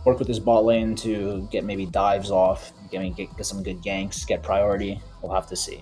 work with this bot lane to get maybe dives off, get some good ganks, get priority. We'll have to see.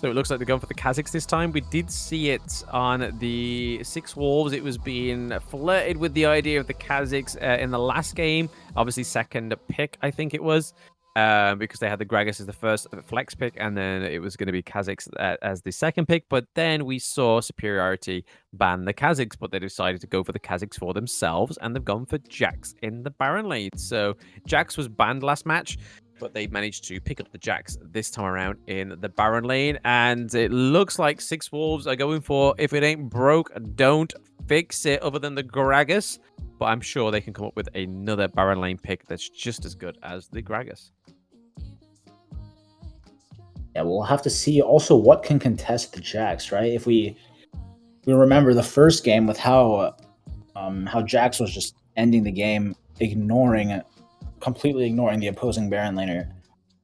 So it looks like they're going for the Kazakhs this time. We did see it on the Six Wolves. It was being flirted with the idea of the Kazakhs in the last game. Obviously, second pick, I think it was, because they had the Gragas as the first flex pick, and then it was going to be Kazakhs as the second pick. But then we saw Superiority ban the Kazakhs, but they decided to go for the Kazakhs for themselves, and they've gone for Jax in the Baron lane. So Jax was banned last match, but they managed to pick up the Jax this time around in the Baron lane. And it looks like Six Wolves are going for, if it ain't broke, don't fix it, other than the Gragas. But I'm sure they can come up with another Baron lane pick that's just as good as the Gragas. Yeah, we'll have to see also what can contest the Jax, right? If we remember the first game with how Jax was just ending the game, completely ignoring the opposing Baron laner.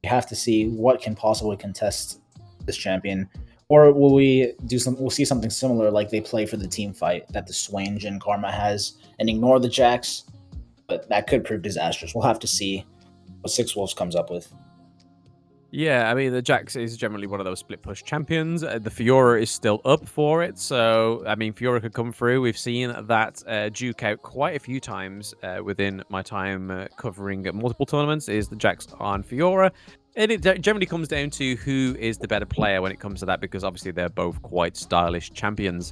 We have to see what can possibly contest this champion, or will we do some? We'll see something similar, like they play for the team fight that the Swain Jhin Karma has, and ignore the Jax. But that could prove disastrous. We'll have to see what Six Wolves comes up with. Yeah, I mean, the Jax is generally one of those split push champions. The Fiora is still up for it. So, I mean, Fiora could come through. We've seen that duke out quite a few times within my time covering multiple tournaments, is the Jax on Fiora. And it generally comes down to who is the better player when it comes to that, because obviously they're both quite stylish champions.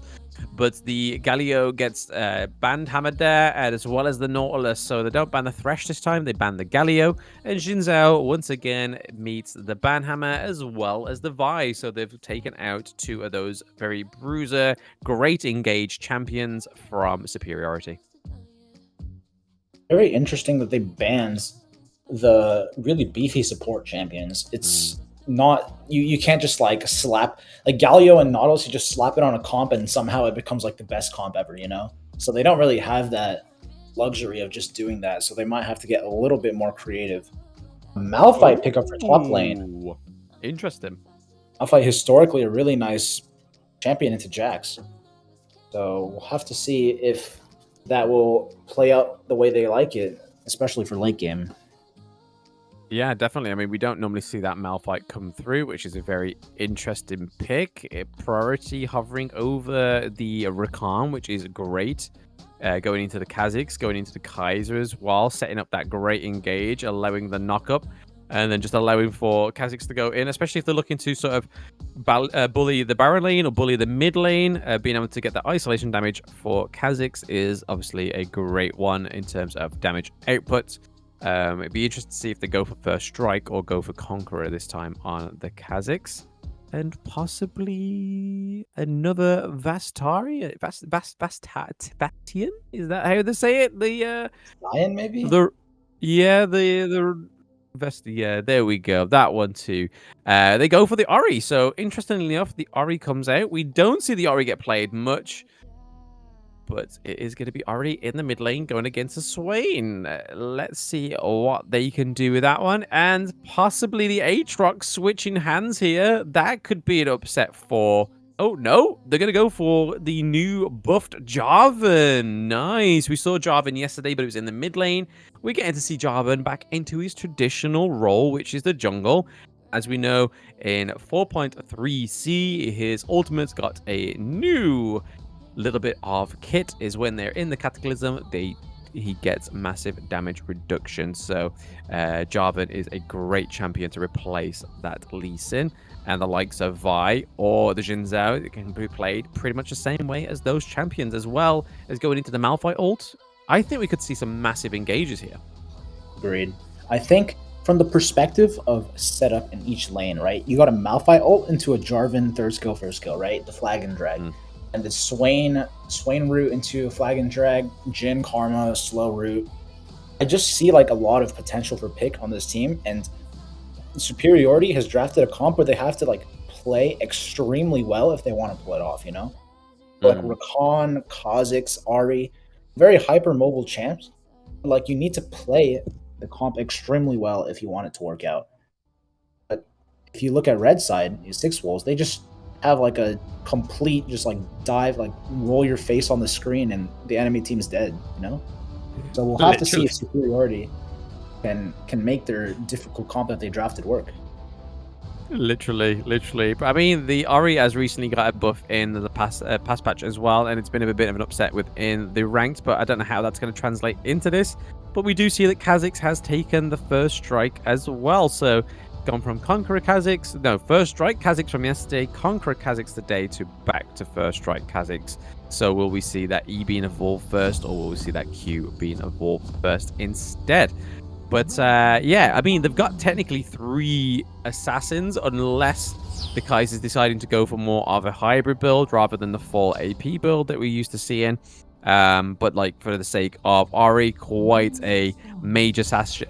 But the Galio gets banned hammered there, as well as the Nautilus. So they don't ban the Thresh this time, they ban the Galio. And Xin Zhao once again meets the Banhammer as well as the Vi. So they've taken out two of those very bruiser, great engaged champions from Superiority. Very interesting that they banned the really beefy support champions. It's not you can't just like slap like Galio and Nautilus, you just slap it on a comp and somehow it becomes like the best comp ever, you know? So they don't really have that luxury of just doing that. So they might have to get a little bit more creative. Malphite pickup for top lane. Interesting. Malphite historically a really nice champion into Jax. So we'll have to see if that will play out the way they like it, especially for late game. Yeah, definitely. I mean, we don't normally see that Malphite come through, which is a very interesting pick. Priority hovering over the Rakan, which is great. Going into the Kazakhs, going into the Kaiser as well, setting up that great engage, allowing the knock-up, and then just allowing for Kazakhs to go in, especially if they're looking to sort of bully the Baron lane or bully the mid lane. Being able to get that isolation damage for Kazakhs is obviously a great one in terms of damage output. It'd be interesting to see if they go for First Strike or go for Conqueror this time on the Kazakhs. And possibly another Vastari? Bastian? Is that how they say it? The Lion, maybe? Yeah, there we go. That one too. They go for the Ori. So interestingly enough, the Ori comes out. We don't see the Ori get played much, but it is going to be Ori in the mid lane going against the Swain. Let's see what they can do with that one. And possibly the Aatrox switching hands here. That could be an upset for... Oh, no. They're going to go for the new buffed Jarvan. Nice. We saw Jarvan yesterday, but it was in the mid lane. We're getting to see Jarvan back into his traditional role, which is the jungle. As we know, in 4.3c, his ultimate's got a new... little bit of kit. Is when they're in the Cataclysm, he gets massive damage reduction. So Jarvan is a great champion to replace that Lee Sin, and the likes of Vi or the Xin Zhao. It can be played pretty much the same way as those champions, as well as going into the Malphite ult. I think we could see some massive engages here. Agreed. I think from the perspective of setup in each lane, right? You got a Malphite ult into a Jarvan third skill, first skill, right? The flag and drag. And the Swain route into flag and drag, Jhin Karma, slow route. I just see like a lot of potential for pick on this team, and Superiority has drafted a comp where they have to like play extremely well if they want to pull it off, you know? Like Rakan, Kha'Zix, Ahri, very hyper mobile champs. Like you need to play the comp extremely well if you want it to work out. But if you look at red side, Six Wolves, they just have like a complete just like dive, like roll your face on the screen and the enemy team's dead, you know? So we'll have to see if Superiority can make their difficult comp that they drafted work. Literally. But I mean, the Ori has recently got a buff in the pass patch as well, and it's been a bit of an upset within the ranked, but I don't know how that's going to translate into this. But we do see that Kha'Zix has taken the first strike as well, so gone from Conqueror Kha'Zix, no, first strike Kha'Zix from yesterday, Conqueror Kha'Zix today, to back to first strike Kha'Zix. So will we see that E being evolved first, or will we see that Q being evolved first instead? But yeah, I mean, they've got technically 3 assassins, unless the Kaiser's deciding to go for more of a hybrid build rather than the full AP build that we're used to seeing. But like, for the sake of Ori, quite a mage assassin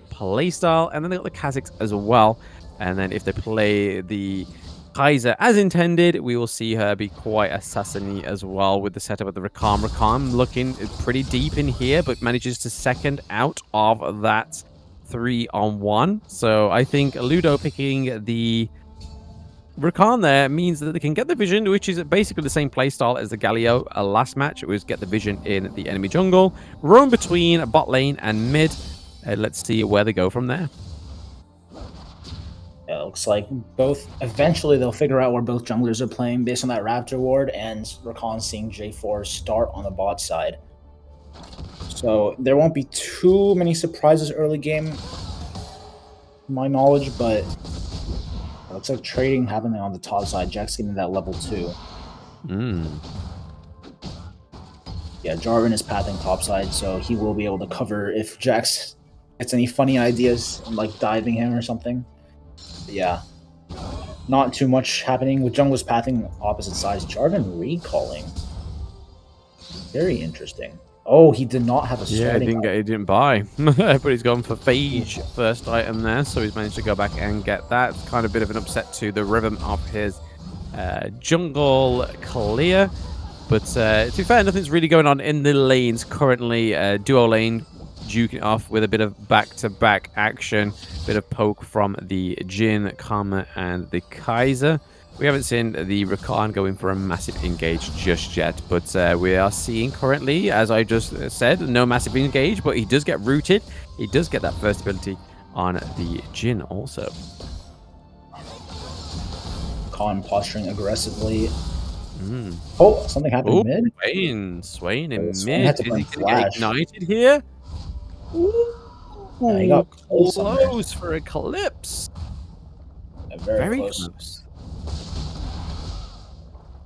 playstyle, and then they got the Kha'Zix as well. And then if they play the Kaiser as intended, we will see her be quite assassiny as well with the setup of the Rakan. Rakan looking pretty deep in here, but manages to second out of that 3-on-1. So I think Ludo picking the Rakan there means that they can get the vision, which is basically the same playstyle as the Galio last match. It was get the vision in the enemy jungle, roam between bot lane and mid. Let's see where they go from there. It looks like both, eventually they'll figure out where both junglers are playing based on that Raptor ward, and Rakan seeing J4 start on the bot side. So there won't be too many surprises early game, to my knowledge, but it looks like trading happening on the top side. Jack's getting that level 2. Yeah, Jarvan is pathing top side, so he will be able to cover if Jax gets any funny ideas, like diving him or something. But yeah, not too much happening with junglers pathing opposite sides. Jarvan recalling. Very interesting. Oh, he did not have a starting. Yeah, he didn't buy, but he's gone for Phage first item there, so he's managed to go back and get that. Kind of a bit of an upset to the rhythm of his jungle clear. But to be fair, nothing's really going on in the lanes currently. Duo lane duking it off with a bit of back-to-back action. Bit of poke from the Jhin, Karma, and the Kaiser. We haven't seen the Rakan going for a massive engage just yet, but we are seeing currently, as I just said, no massive engage, but he does get rooted. He does get that first ability on the Jhin also. Khan posturing aggressively. Oh, something happened mid. Swain in mid. Is Swain he had to going put to get ignited here? Yeah, he got close for Eclipse. Yeah, very close.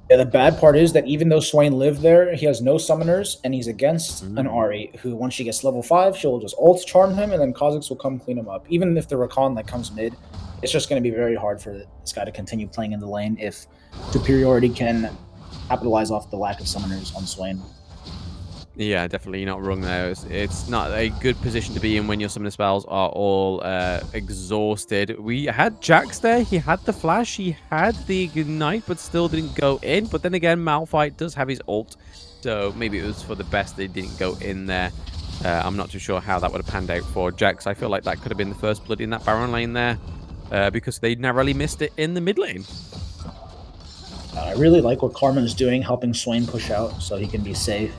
Yeah, the bad part is that even though Swain lived there, he has no summoners, and he's against an Ahri, who once she gets level 5, she'll just ult charm him, and then Kha'Zix will come clean him up. Even if the Rakan like comes mid, it's just going to be very hard for this guy to continue playing in the lane if Superiority can capitalize off the lack of summoners on Swain. Yeah, definitely not wrong there. It's not a good position to be in when your summoner spells are all exhausted. We had Jax there. He had the flash. He had the ignite, but still didn't go in. But then again, Malphite does have his ult. So maybe it was for the best they didn't go in there. I'm not too sure how that would have panned out for Jax. I feel like that could have been the first blood in that Baron lane there. Because they narrowly missed it in the mid lane. I really like what Karma is doing, helping Swain push out so he can be safe.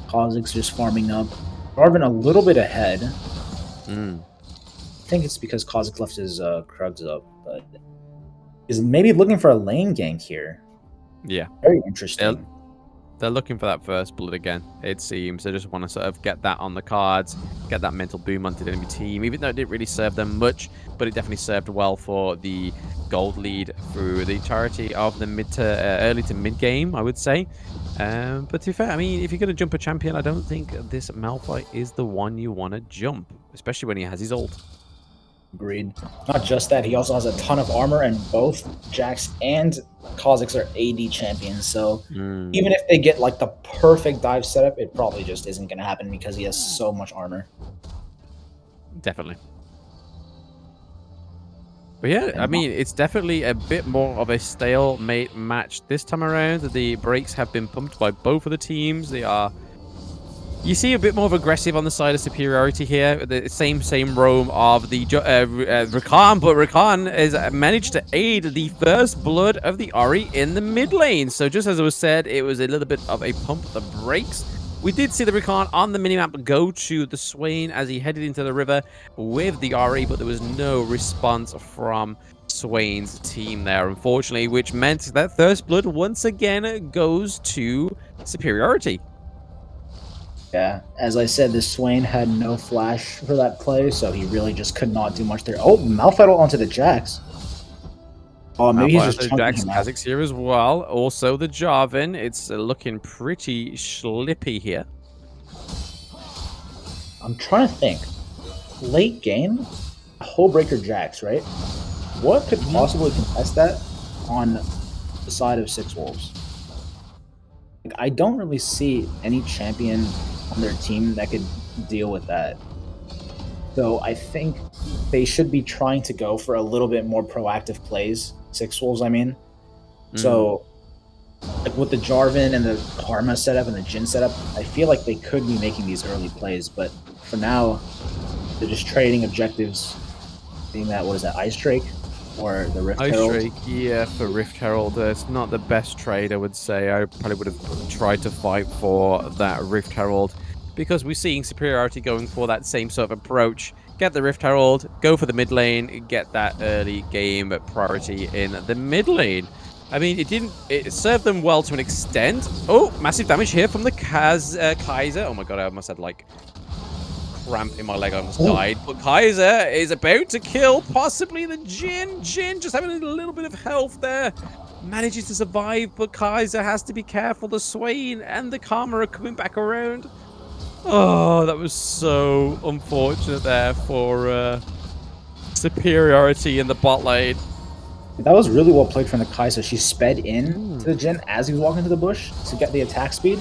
Kha'Zix just farming up. Jarvan a little bit ahead. I think it's because Kha'Zix left his Krugs up, but is maybe looking for a lane gank here. Yeah. Very interesting. They're looking for that first blood again, it seems. They just want to sort of get that on the cards, get that mental boom onto the enemy team, even though it didn't really serve them much, but it definitely served well for the gold lead through the entirety of the early to mid game, I would say. But to be fair, I mean, if you're going to jump a champion, I don't think this Malphite is the one you want to jump, especially when he has his ult. Agreed. Not just that, he also has a ton of armor, and both Jax and Kha'Zix are AD champions, so even if they get like the perfect dive setup, it probably just isn't going to happen because he has so much armor. Definitely. But yeah, I mean, it's definitely a bit more of a stalemate match this time around. The brakes have been pumped by both of the teams. They are... You see a bit more of aggressive on the side of Superiority here. The same roam of the Rakan, but Rakan has managed to aid the first blood of the Ahri in the mid lane. So just as it was said, it was a little bit of a pump of the brakes. We did see the Rakan on the minimap go to the Swain as he headed into the river with the RE, but there was no response from Swain's team there, unfortunately, which meant that First Blood once again goes to Superiority. Yeah, as I said, this Swain had no flash for that play, so he really just could not do much there. Oh, Malfight onto the Jax. Oh, maybe he's just chunking Jax him out. Kha'Zix here as well. Also the Jarvan. It's looking pretty slippy here. I'm trying to think. Late game, Hullbreaker Jax, right? What could possibly contest that on the side of Six Wolves? Like, I don't really see any champion on their team that could deal with that. So I think they should be trying to go for a little bit more proactive plays. Six Wolves, I mean. So, like with the Jarvan and the Karma setup and the Jhin setup, I feel like they could be making these early plays, but for now, they're just trading objectives. Being that, what is that, Ice Drake or the Rift Herald? Ice Drake, yeah, for Rift Herald. It's not the best trade, I would say. I probably would have tried to fight for that Rift Herald because we're seeing Superiority going for that same sort of approach. Get the Rift Herald, go for the mid lane, get that early game priority in the mid lane. I mean, it served them well to an extent. Oh, massive damage here from the Kaiser. Oh my god, I almost had like cramp in my leg. I almost died. But Kaiser is about to kill possibly the Jhin. Jhin just having a little bit of health there. Manages to survive, but Kaiser has to be careful. The Swain and the Karma are coming back around. Oh, that was so unfortunate there for Superiority in the bot lane. That was really well played from the Kaiser. She sped in to the Jhin as he was walking to the bush to get the attack speed.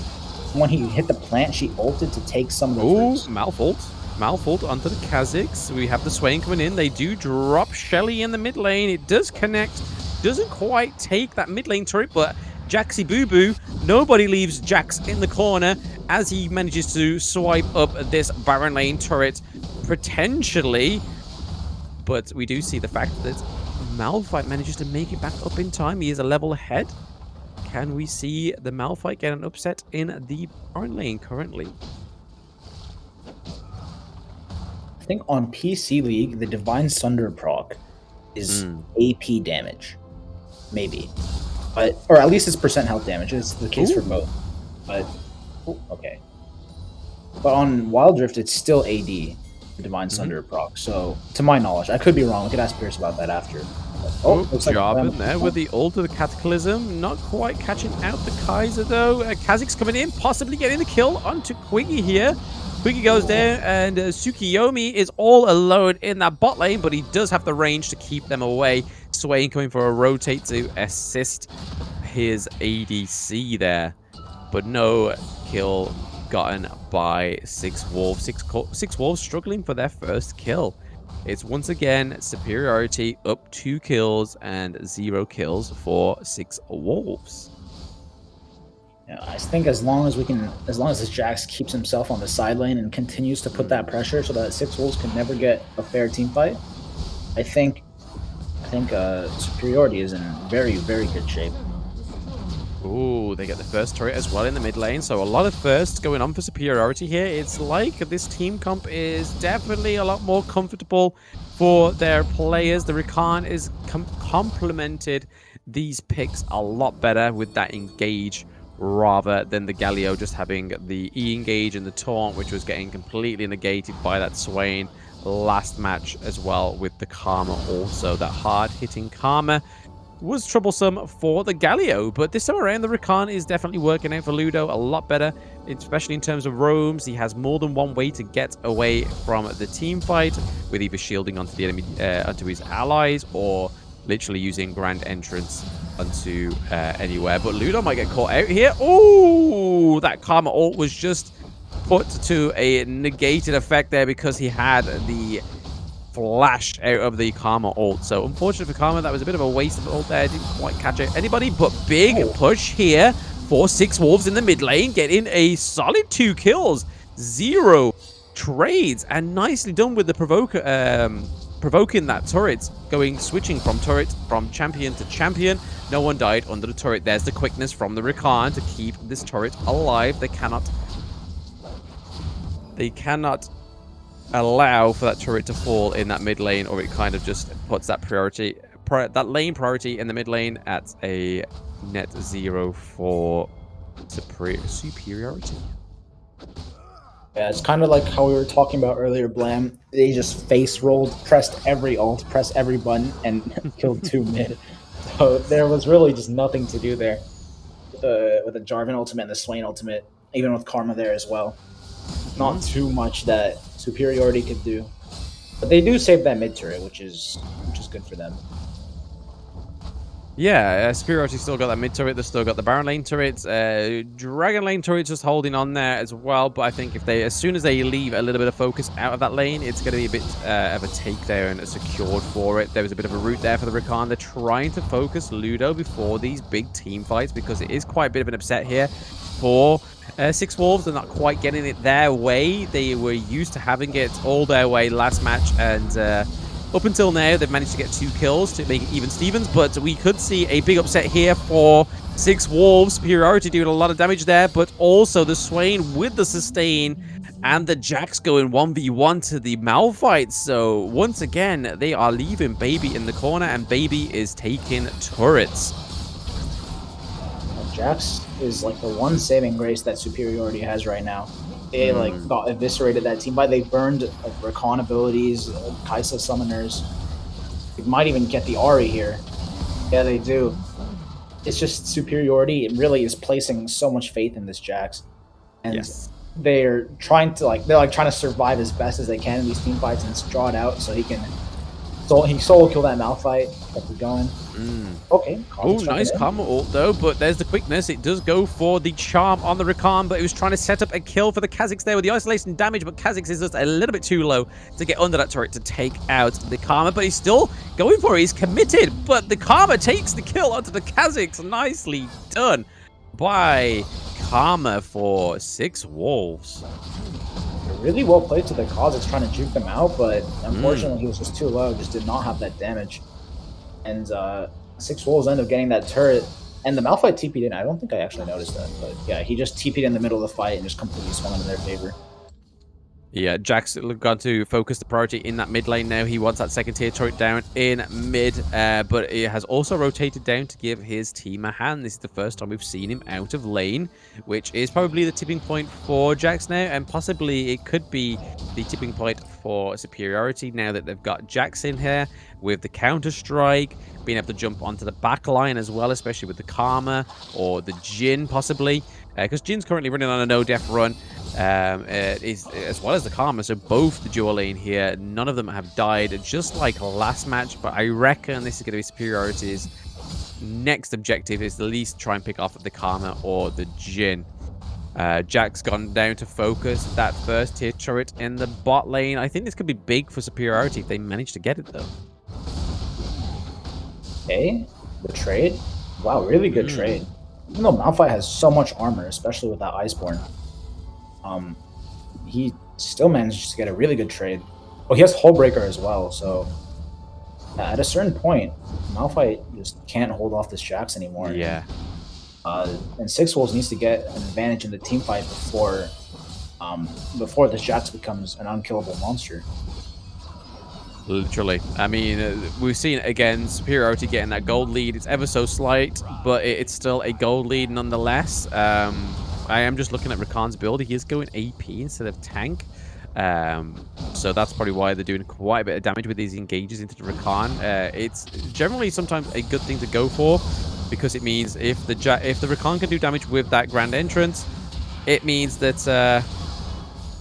When he hit the plant, she ulted to take some of the fruits. Malfault onto the Kha'Zix. We have the Swain coming in. They do drop Shelly in the mid lane. It does connect. Doesn't quite take that mid lane turret, but Jaxi Boo Boo. Nobody leaves Jax in the corner as he manages to swipe up this Baron lane turret potentially. But we do see the fact that Malphite manages to make it back up in time. He is a level ahead. Can we see the Malphite get an upset in the Baron lane currently? I think on PC League, the Divine Sunder proc is AP damage. Maybe. But, or at least it's percent health damage. It's the case for both. But, okay. But on Wild Rift, it's still AD, the Divine Sunder proc. So, to my knowledge, I could be wrong. We could ask Pierce about that after. But, looks like in there with the ult of the Cataclysm. Not quite catching out the Kaiser, though. Kha'Zix coming in, possibly getting the kill onto Quiggy here. Quiggy goes down, and Tsukiyomi is all alone in that bot lane, but he does have the range to keep them away. Swain coming for a rotate to assist his ADC there. But no kill gotten by Six Wolves. Six Wolves struggling for their first kill. It's once again Superiority up 2 kills and 0 kills for Six Wolves. Yeah, I think as long as this Jax keeps himself on the side lane and continues to put that pressure so that Six Wolves can never get a fair team fight, I think Superiority is in very, very good shape. Ooh, they get the first turret as well in the mid lane, so a lot of firsts going on for Superiority here. It's like this team comp is definitely a lot more comfortable for their players. The Rakan is complemented these picks a lot better with that engage rather than the Galio just having the E-engage and the taunt, which was getting completely negated by that Swain last match as well with the Karma also. That hard-hitting Karma was troublesome for the Galio, but this time around the Rakan is definitely working out for Ludo a lot better, especially in terms of roams. He has more than one way to get away from the team fight, with either shielding onto the enemy, onto his allies, or literally using Grand Entrance onto anywhere. But Ludo might get caught out here. Oh, that Karma ult was just put to a negated effect there because he had the flash out of the Karma ult. So unfortunate for Karma, that was a bit of a waste of ult there. Didn't quite catch out anybody, but big push here for Six Wolves in the mid lane, getting a solid 2 kills, 0 trades, and nicely done with the provoking that turret, switching from champion to champion. No one died under the turret. There's the quickness from the Rakan to keep this turret alive. They cannot They cannot allow for that turret to fall in that mid lane, or it kind of just puts that that lane priority in the mid lane at a net 0 for superiority. Yeah, it's kind of like how we were talking about earlier, Blam. They just face rolled, pressed every ult, pressed every button, and killed 2 mid. So there was really just nothing to do there with the Jarvan ultimate and the Swain ultimate, even with Karma there as well. Not too much that Superiority could do. But they do save that mid turret, which is good for them. Yeah, Superiority still got that mid turret. They've still got the Baron lane turret. Dragon lane turret just holding on there as well. But I think if as soon as they leave a little bit of focus out of that lane, it's going to be a bit of a takedown secured for it. There was a bit of a route there for the Rakan. They're trying to focus Ludo before these big team fights because it is quite a bit of an upset here for Six Wolves. They're not quite getting it their way. They were used to having it all their way last match, and up until now, they've managed to get 2 kills to make it even Stevens, but we could see a big upset here for Six Wolves. Superiority doing a lot of damage there, but also the Swain with the sustain and the Jax going 1v1 to the Malphite. So once again, they are leaving Baby in the corner, and Baby is taking turrets. Jax is like the one saving grace that Superiority has right now. They like got eviscerated that team by. They burned like Rakan abilities, Kaisa summoners. They might even get the Ahri here. Yeah, they do. It's just Superiority. It really is placing so much faith in this Jax, and they're trying to trying to survive as best as they can in these team fights and draw it out so he can solo kill that Malphite. Kept it going. Okay. Oh, nice Karma ult though, but there's the quickness. It does go for the charm on the Rakan, but it was trying to set up a kill for the Kha'Zix there with the isolation damage, but Kha'Zix is just a little bit too low to get under that turret to take out the Karma, but he's still going for it. He's committed, but the Karma takes the kill onto the Kha'Zix. Nicely done by Karma for Six Wolves. Really well played to the Kha'Zix trying to juke them out, but unfortunately he was just too low, just did not have that damage. And Six Wolves end up getting that turret, and the Malphite TP'd in. I don't think I actually noticed that, but yeah, he just TP'd in the middle of the fight and just completely swung in their favor. Yeah, Jax got to focus the priority in that mid lane now. He wants that second tier turret down in mid, but it has also rotated down to give his team a hand. This is the first time we've seen him out of lane, which is probably the tipping point for Jax now, and possibly it could be the tipping point for Superiority now that they've got Jax in here with the counter-strike, being able to jump onto the back line as well, especially with the Karma or the Jhin possibly, because Jin's currently running on a no-def run. As well as the Karma, so both the dual lane here, none of them have died, just like last match, but I reckon this is going to be Superiority's next objective is at least try and pick off the Karma or the Jhin. Jack's gone down to focus that first tier turret in the bot lane. I think this could be big for Superiority if they manage to get it though. Okay, the trade. Wow, really good trade. Even though Malphite has so much armor, especially with that Iceborne, he still managed to get a really good trade. Oh, he has Hullbreaker as well, so at a certain point, Malphite just can't hold off this Jax anymore. Yeah. And Six Wolves needs to get an advantage in the team fight before this Jax becomes an unkillable monster. Literally. I mean, we've seen, again, Superiority getting that gold lead. It's ever so slight, but it's still a gold lead nonetheless. I am just looking at Rakan's build. He is going AP instead of tank. So that's probably why they're doing quite a bit of damage with these engages into the Rakan. It's generally sometimes a good thing to go for, because it means if the Rakan can do damage with that Grand Entrance, it means that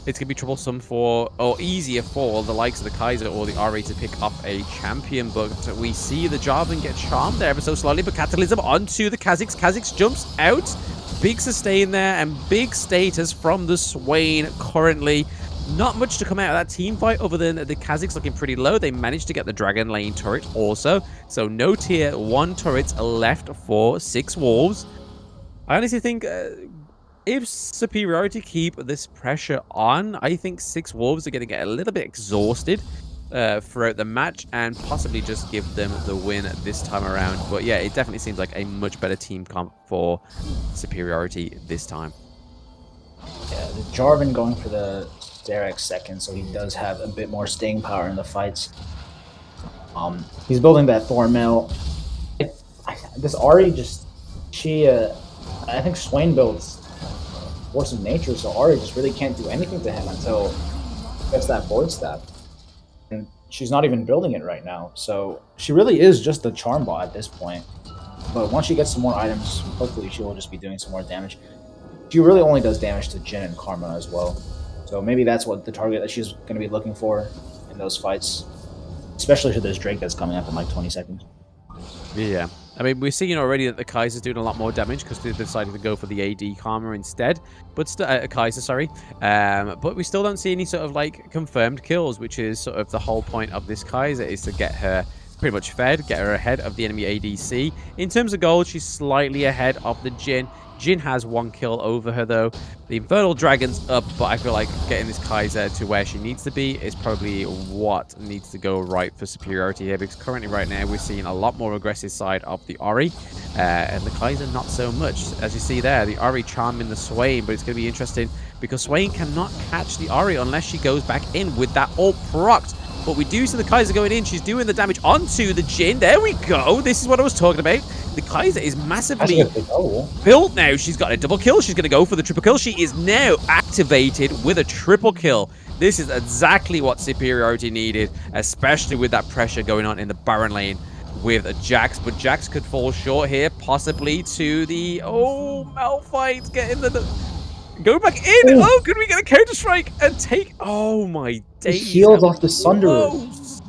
it's going to be troublesome for, or easier for, the likes of the Kaiser or the Ahri to pick up a champion. But we see the Jarvan get charmed there ever so slightly, but Catalysm onto the Kha'Zix. Kha'Zix jumps out. Big sustain there, and big status from the Swain currently. Not much to come out of that team fight other than the Kha'Zix looking pretty low. They managed to get the Dragon Lane turret also. So no tier 1 turrets left for Six Wolves. I honestly think if Superiority keep this pressure on, I think Six Wolves are going to get a little bit exhausted throughout the match and possibly just give them the win this time around. But yeah, it definitely seems like a much better team comp for Superiority this time. Yeah, the Jarvan going for the Zarek's second, so he does have a bit more staying power in the fights. He's building that Thornmail. This Ari just I think Swain builds Force of Nature, so Ari just really can't do anything to him until he gets that Void Staff. And she's not even building it right now, so she really is just a charm bot at this point. But once she gets some more items, hopefully she will just be doing some more damage. She really only does damage to Jin and Karma as well. So maybe that's what the target that she's going to be looking for in those fights. Especially for this Drake that's coming up in like 20 seconds. Yeah. I mean, we're seeing already that the Kaiser's doing a lot more damage because they decided to go for the AD Karma instead. But Kaiser, sorry. But we still don't see any sort of like confirmed kills, which is sort of the whole point of this Kaiser, is to get her pretty much fed, get her ahead of the enemy ADC. In terms of gold, she's slightly ahead of the Jin. Jin has 1 kill over her though. The Infernal Dragon's up, but I feel like getting this Kaiser to where she needs to be is probably what needs to go right for Superiority here, because currently right now we're seeing a lot more aggressive side of the Ori, and the Kaiser not so much. As you see there, the Ori charming the Swain, but it's going to be interesting because Swain cannot catch the Ori unless she goes back in with that ult procced. But we do see the Kaiser going in. She's doing the damage onto the Jin. There we go. This is what I was talking about. The Kaiser is massively built now. She's got a double kill. She's going to go for the triple kill. She is now activated with a triple kill. This is exactly what Superiority needed, especially with that pressure going on in the Baron lane with Jax. But Jax could fall short here, possibly to the... Oh, Malphite's getting the... Go back in! Ooh. Oh, could we get a counter-strike and take... Oh, my days. He healed off the Sunderer. Close.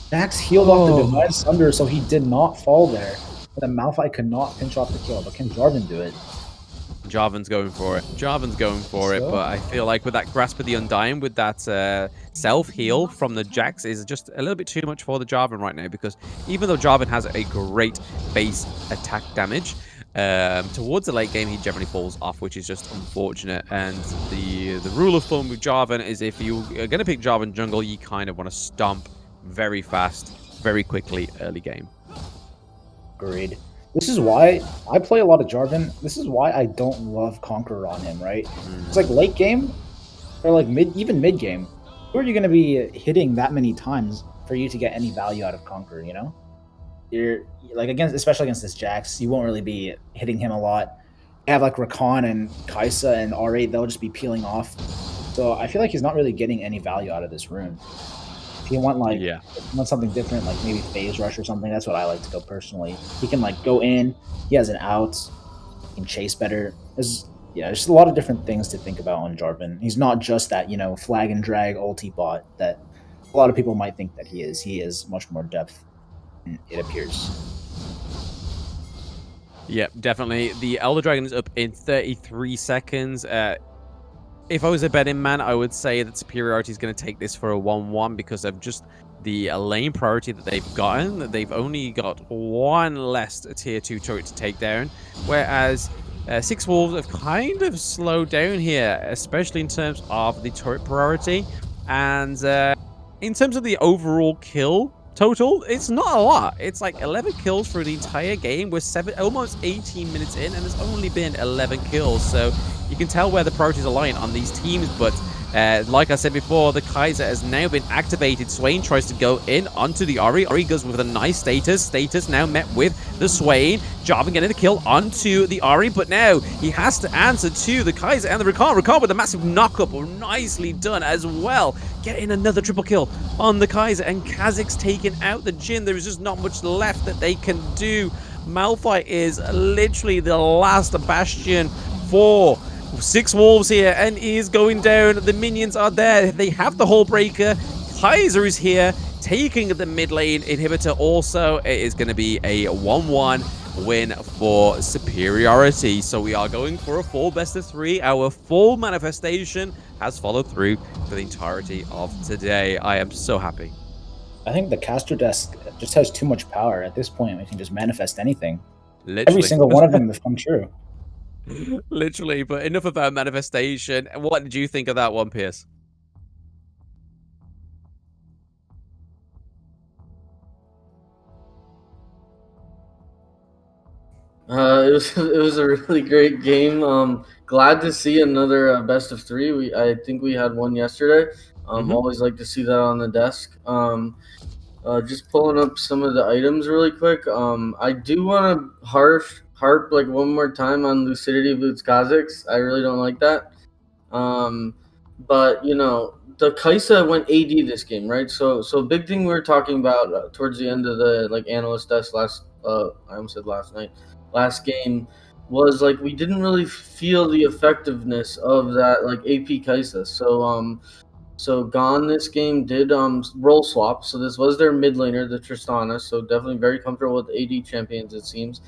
Jax healed off the Divine Sunderer, so he did not fall there. But the Malphite could not pinch off the kill. But can Jarvan do it? Jarvan's going for it. Jarvan's going for it, but I feel like with that Grasp of the Undying, with that self-heal from the Jax is just a little bit too much for the Jarvan right now, because even though Jarvan has a great base attack damage, towards the late game, he generally falls off, which is just unfortunate. And the rule of thumb with Jarvan is if you are going to pick Jarvan jungle, you kind of want to stomp very fast, very quickly early game. Agreed. This is why I play a lot of Jarvan. This is why I don't love Conqueror on him, right? It's like late game, or like even mid game. Who are you going to be hitting that many times for you to get any value out of Conqueror, you know? You're like especially against this Jax, you won't really be hitting him a lot. You have like Rakan and Kaisa and R8, they'll just be peeling off. So I feel like he's not really getting any value out of this rune. If you want if you want something different, like maybe Phase Rush or something, that's what I like to go personally. He can like go in, he has an out, he can chase better. There's a lot of different things to think about on Jarvan. He's not just that, flag and drag ulti bot that a lot of people might think that he is. He is much more depth, it appears. Yep, definitely. The Elder Dragon is up in 33 seconds. If I was a betting man, I would say that Superiority is going to take this for a 1-1 because of just the lane priority that they've gotten. They've only got 1 less tier 2 turret to take down, whereas Six Wolves have kind of slowed down here, especially in terms of the turret priority. And in terms of the overall kill total, it's not a lot. It's like 11 kills for the entire game. We're almost 18 minutes in, and there's only been 11 kills. So you can tell where the priorities are lying on these teams. But like I said before, the Kaiser has now been activated. Swain tries to go in onto the Ori. Ori goes with a nice status. Status now met with the Swain. Jarvan getting the kill onto the Ori, but now he has to answer to the Kaiser and the Rakan. Rakan with a massive knockup. Nicely done as well. Getting another triple kill on the Kaiser, and Kha'Zix's taking out the Jin. There is just not much left that they can do. Malphite is literally the last bastion for Six Wolves here, and he is going down. The minions are there. They have the Hull Breaker. Kaiser is here, taking the mid lane inhibitor also. It is going to be a 1-1 win for Superiority. So we are going for a full best of 3. Our full manifestation has followed through for the entirety of today. I am so happy. I think the caster desk just has too much power. At this point, we can just manifest anything. Literally. Every single one of them has come true. Literally, but enough about manifestation. What did you think of that one, Pierce? It was a really great game. Glad to see another best of three. I think we had one yesterday. Hmm. Always like to see that on the desk. Just pulling up some of the items really quick. I do want to harp like one more time on Lucidity Boots Kazakhs. I really don't like that. Um, but the Kaisa went AD this game, right? So big thing we were talking about towards the end of the like analyst desk last. I almost said last night. Last game was like we didn't really feel the effectiveness of that like AP Kaisa. So Gone this game did role swap. So this was their mid laner, the Tristana. So definitely very comfortable with AD champions it seems.